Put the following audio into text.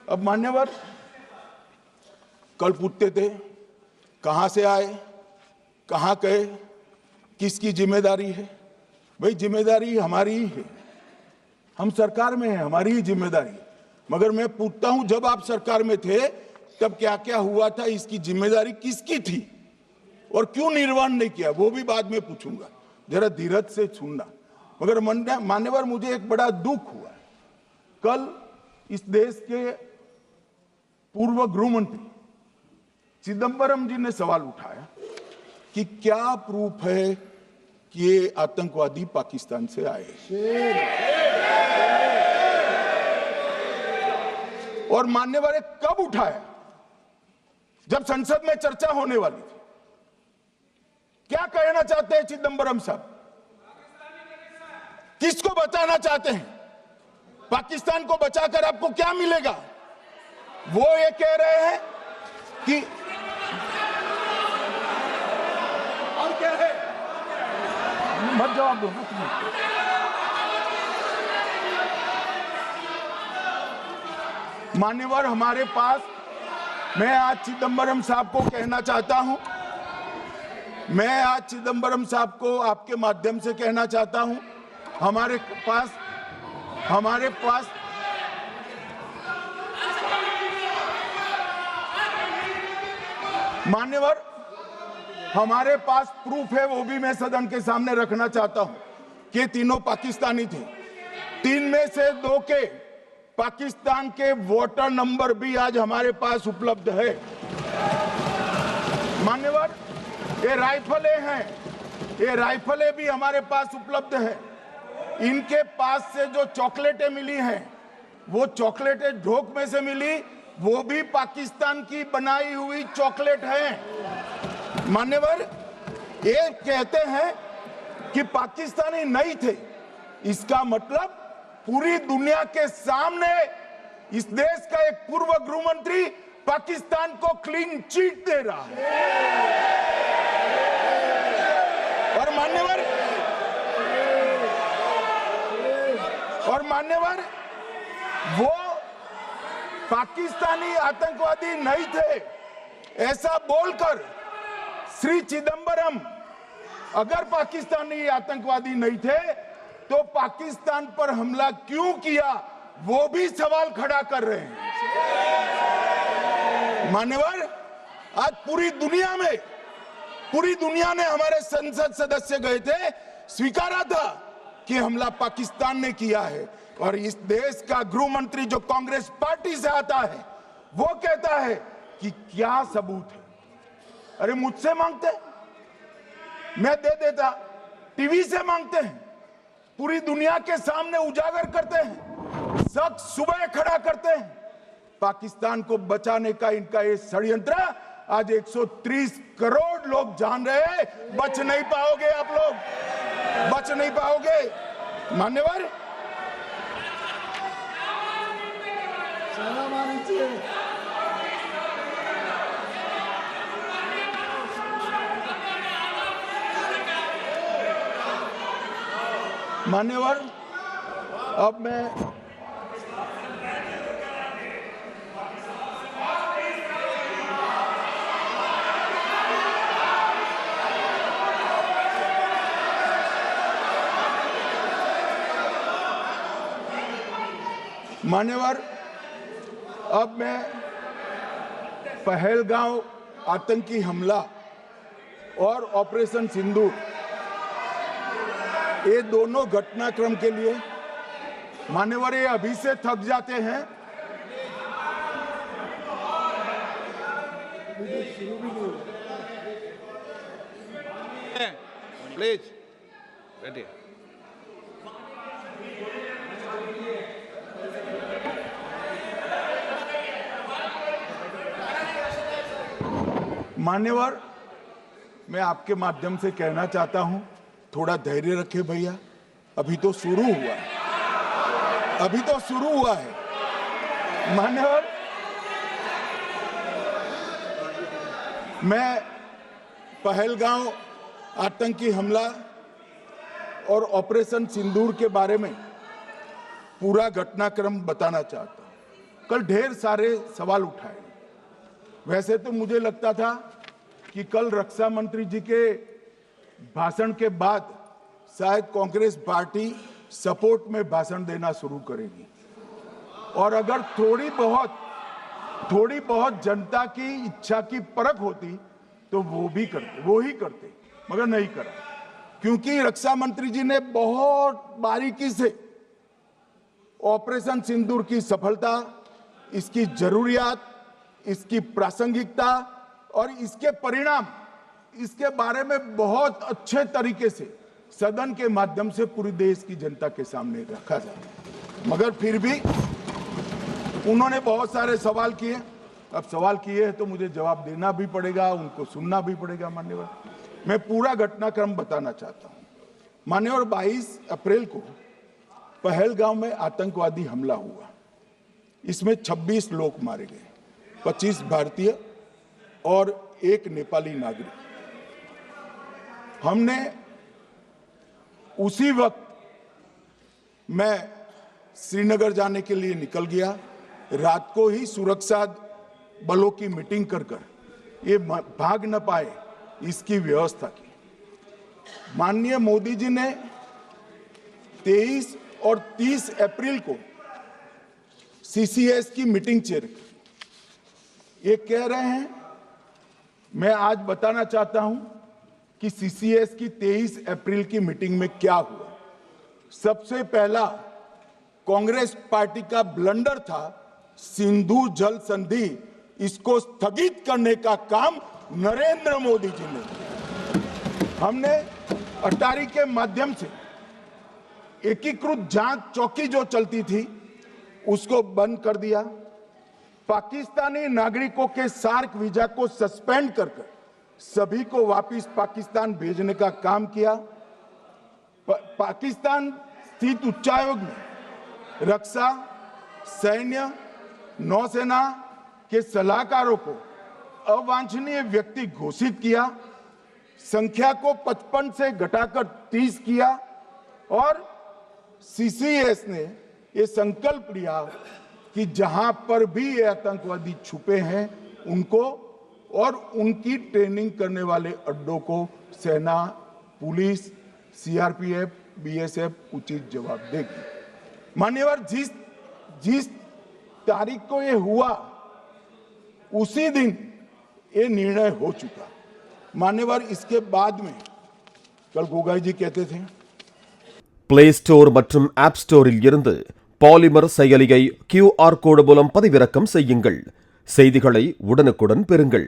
अब मान्यवर कल पूछते थे कहां से आए, कहां गए, किसकी जिम्मेदारी है। भाई जिम्मेदारी हमारी ही है, हम सरकार में हैं, हमारी ही जिम्मेदारी है। मगर मैं पूछता हूं जब आप सरकार में थे तब क्या क्या हुआ था, इसकी जिम्मेदारी किसकी थी और क्यों निर्वहन नहीं किया, वो भी बाद में पूछूंगा, जरा धीरज से सुनना। मगर मान्यवर मुझे एक बड़ा दुख हुआ, कल इस देश के पूर्व गृह मंत्री चिदंबरम जी ने सवाल उठाया कि क्या प्रूफ है कि ये आतंकवादी पाकिस्तान से आए, और मान्यवर ने कब उठाया, जब संसद में चर्चा होने वाली थी। क्या कहना चाहते हैं चिदंबरम साहब, किसको बचाना चाहते हैं, पाकिस्तान को बचाकर आपको क्या मिलेगा। वो ये कह रहे हैं कि और क्या है, मत जवाब दो। मान्यवर हमारे पास, मैं आज चिदंबरम साहब को कहना चाहता हूं, मैं आज चिदंबरम साहब को आपके माध्यम से कहना चाहता हूं, हमारे पास मान्यवर हमारे पास प्रूफ है, वो भी मैं सदन के सामने रखना चाहता हूं कि तीनों पाकिस्तानी थे। 3 में से 2 के पाकिस्तान के वोटर नंबर भी आज हमारे पास उपलब्ध है। मान्यवर ये राइफलें हैं, ये राइफलें भी हमारे पास उपलब्ध है। इनके पास से जो चॉकलेटें मिली हैं, वो चॉकलेटें ढोक में से मिली, वो भी पाकिस्तान की बनाई हुई चॉकलेट है। मान्यवर ये कहते हैं कि पाकिस्तानी नहीं थे, इसका मतलब पूरी दुनिया के सामने इस देश का एक पूर्व गृह मंत्री पाकिस्तान को क्लीन चिट दे रहा है। और मान्यवर वो पाकिस्तानी आतंकवादी नहीं थे, ऐसा बोलकर श्री चिदंबरम अगर पाकिस्तानी आतंकवादी नहीं थे तो पाकिस्तान पर हमला क्यों किया, वो भी सवाल खड़ा कर रहे हैं। मान्यवर आज पूरी दुनिया ने, हमारे संसद सदस्य गए थे, स्वीकारा था कि हमला पाकिस्तान ने किया है। और इस देश का गृह मंत्री जो कांग्रेस पार्टी से आता है, वो कहता है कि क्या सबूत है। अरे मुझसे मांगते, मैं दे देता, टीवी से मांगते हैं, पूरी दुनिया के सामने उजागर करते हैं, सब सुबह खड़ा करते हैं। पाकिस्तान को बचाने का इनका ये षड्यंत्र आज 130 करोड़ लोग जान रहे हैं। बच नहीं पाओगे आप लोग, बच नहीं पाओगे। मान्यवर मान्यवर अब मैं पहलगांव आतंकी हमला और ऑपरेशन सिंदूर, ये दोनों घटनाक्रम के लिए मान्यवर ये अभी से थक जाते हैं। प्लीज बैठिए। मान्यवर मैं आपके माध्यम से कहना चाहता हूं, थोड़ा धैर्य रखे भैया, अभी तो शुरू हुआ है, अभी तो शुरू हुआ है। मान्यवर मैं पहलगांव आतंकी हमला और ऑपरेशन सिंदूर के बारे में पूरा घटनाक्रम बताना चाहता हूं। कल ढेर सारे सवाल उठाए। वैसे तो मुझे लगता था कि कल रक्षा मंत्री जी के भाषण के बाद शायद कांग्रेस पार्टी सपोर्ट में भाषण देना शुरू करेगी और अगर थोड़ी बहुत जनता की इच्छा की परख होती तो वो ही करते, मगर नहीं करा, क्योंकि रक्षा मंत्री जी ने बहुत बारीकी से ऑपरेशन सिंदूर की सफलता, इसकी जरूरियात, इसकी प्रासंगिकता और इसके परिणाम, इसके बारे में बहुत अच्छे तरीके से सदन के माध्यम से पूरी देश की जनता के सामने रखा जाए। मगर फिर भी उन्होंने बहुत सारे सवाल किए। अब सवाल किए हैं तो मुझे जवाब देना भी पड़ेगा, उनको सुनना भी पड़ेगा। मान्यवर, मैं पूरा घटनाक्रम बताना चाहता हूं। मान्यवर, 22 अप्रैल को पहलगांव में आतंकवादी हमला हुआ। इसमें 26 लोग मारे गए, 25 भारतीय और 1 नेपाली नागरिक। हमने उसी वक्त मैं श्रीनगर जाने के लिए निकल गया। रात को ही सुरक्षा बलों की मीटिंग कर ये भाग न पाए इसकी व्यवस्था की। माननीय मोदी जी ने 23 और 30 अप्रैल को सीसीएस की मीटिंग चेयर की। ये कह रहे हैं, मैं आज बताना चाहता हूं कि सीसीएस की 23 अप्रैल की मीटिंग में क्या हुआ। सबसे पहला कांग्रेस पार्टी का ब्लंडर था सिंधु जल संधि, इसको स्थगित करने का काम नरेंद्र मोदी जी ने किया। हमने अटारी के माध्यम से एकीकृत जांच चौकी जो चलती थी उसको बंद कर दिया। पाकिस्तानी नागरिकों के सार्क वीजा को सस्पेंड कर सभी को वापस पाकिस्तान भेजने का काम किया। पाकिस्तान स्थित उच्चायोग ने रक्षा, सैन्य, नौसेना के सलाहकारों को अवांछनीय व्यक्ति घोषित किया, संख्या को 55 से घटाकर 30 किया और सीसीएस ने ये संकल्प लिया कि जहां पर भी ये आतंकवादी छुपे हैं उनको और उनकी ट्रेनिंग करने वाले अड्डों को सेना, पुलिस, सीआरपीएफ, बीएसएफ उचित जवाब देगी। मान्यवर, जिस तारीख को ये हुआ उसी दिन ये निर्णय हो चुका। मान्यवर, इसके बाद में कल गोगाई जी कहते थे, பிளே ஸ்டோர் மற்றும் ஆப் ஸ்டோரில் இருந்து பாலிமர் செயலியை QR கோடு மூலம் பதிவிறக்கம் செய்யுங்கள். செய்திகளை உடனுக்குடன் பெறுங்கள்.